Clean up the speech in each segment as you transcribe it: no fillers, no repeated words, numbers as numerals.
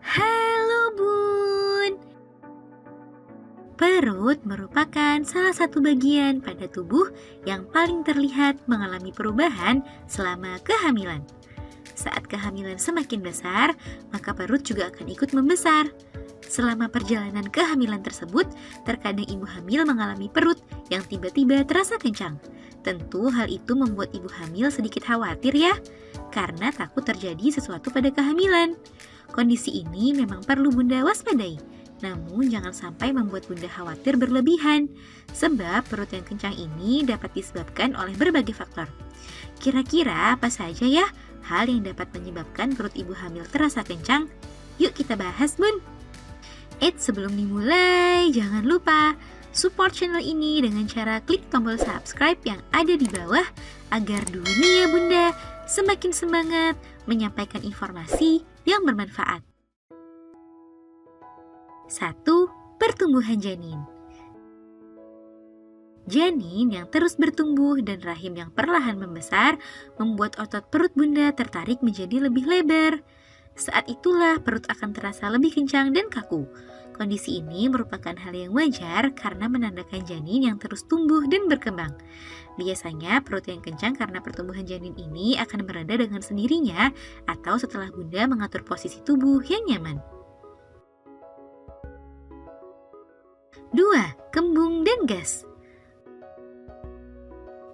Halo Bun. Perut merupakan salah satu bagian pada tubuh yang paling terlihat mengalami perubahan selama kehamilan. Saat kehamilan semakin besar, maka perut juga akan ikut membesar. Selama perjalanan kehamilan tersebut, terkadang ibu hamil mengalami perut yang tiba-tiba terasa kencang. Tentu hal itu membuat ibu hamil sedikit khawatir ya, karena takut terjadi sesuatu pada kehamilan. Kondisi ini memang perlu Bunda waspadai. Namun jangan sampai membuat Bunda khawatir berlebihan, sebab perut yang kencang ini dapat disebabkan oleh berbagai faktor. Kira-kira apa saja ya hal yang dapat menyebabkan perut ibu hamil terasa kencang? Yuk kita bahas Bun! Sebelum dimulai, jangan lupa support channel ini dengan cara klik tombol subscribe yang ada di bawah agar dunia Bunda semakin semangat menyampaikan informasi yang bermanfaat. 1. Pertumbuhan janin. Janin yang terus bertumbuh dan rahim yang perlahan membesar membuat otot perut Bunda tertarik menjadi lebih lebar. Saat itulah perut akan terasa lebih kencang dan kaku. Kondisi ini merupakan hal yang wajar karena menandakan janin yang terus tumbuh dan berkembang. Biasanya perut yang kencang karena pertumbuhan janin ini akan mereda dengan sendirinya atau setelah Bunda mengatur posisi tubuh yang nyaman. 2. Kembung dan gas.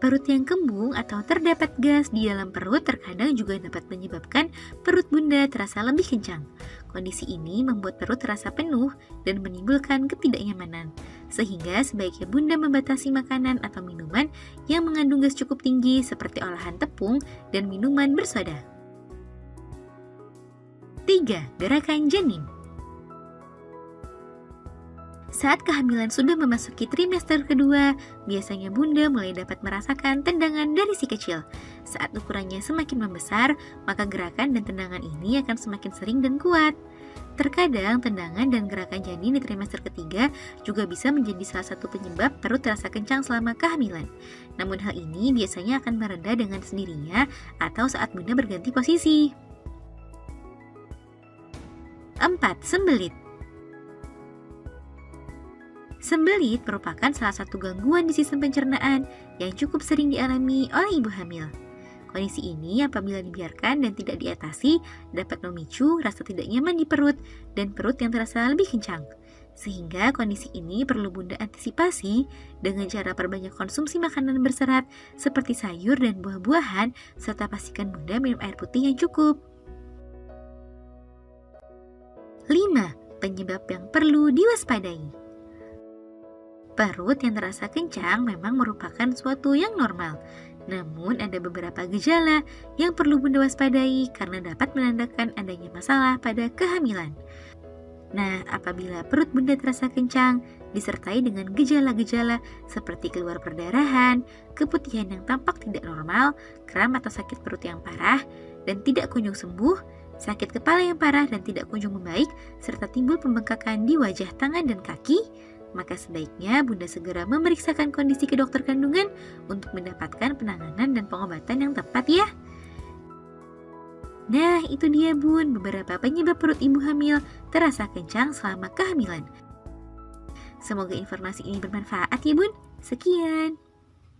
Perut yang kembung atau terdapat gas di dalam perut terkadang juga dapat menyebabkan perut Bunda terasa lebih kencang. Kondisi ini membuat perut terasa penuh dan menimbulkan ketidaknyamanan, sehingga sebaiknya Bunda membatasi makanan atau minuman yang mengandung gas cukup tinggi seperti olahan tepung dan minuman bersoda. 3. Gerakan janin. Saat kehamilan sudah memasuki trimester kedua, biasanya Bunda mulai dapat merasakan tendangan dari si kecil. Saat ukurannya semakin membesar, maka gerakan dan tendangan ini akan semakin sering dan kuat. Terkadang tendangan dan gerakan janin di trimester ketiga juga bisa menjadi salah satu penyebab perut terasa kencang selama kehamilan. Namun hal ini biasanya akan mereda dengan sendirinya atau saat Bunda berganti posisi. 4. Sembelit. Sembelit merupakan salah satu gangguan di sistem pencernaan yang cukup sering dialami oleh ibu hamil. Kondisi ini apabila dibiarkan dan tidak diatasi dapat memicu rasa tidak nyaman di perut dan perut yang terasa lebih kencang. Sehingga kondisi ini perlu Bunda antisipasi dengan cara perbanyak konsumsi makanan berserat seperti sayur dan buah-buahan serta pastikan Bunda minum air putih yang cukup. 5. Penyebab yang perlu diwaspadai. Perut yang terasa kencang memang merupakan suatu yang normal. Namun ada beberapa gejala yang perlu Bunda waspadai karena dapat menandakan adanya masalah pada kehamilan. Nah, apabila perut Bunda terasa kencang, disertai dengan gejala-gejala seperti keluar perdarahan, keputihan yang tampak tidak normal, kram atau sakit perut yang parah, dan tidak kunjung sembuh, sakit kepala yang parah dan tidak kunjung membaik, serta timbul pembengkakan di wajah, tangan, dan kaki, maka sebaiknya Bunda segera memeriksakan kondisi ke dokter kandungan untuk mendapatkan penanganan dan pengobatan yang tepat ya. Nah, itu dia Bun, beberapa penyebab perut ibu hamil terasa kencang selama kehamilan. Semoga informasi ini bermanfaat ya Bun. Sekian.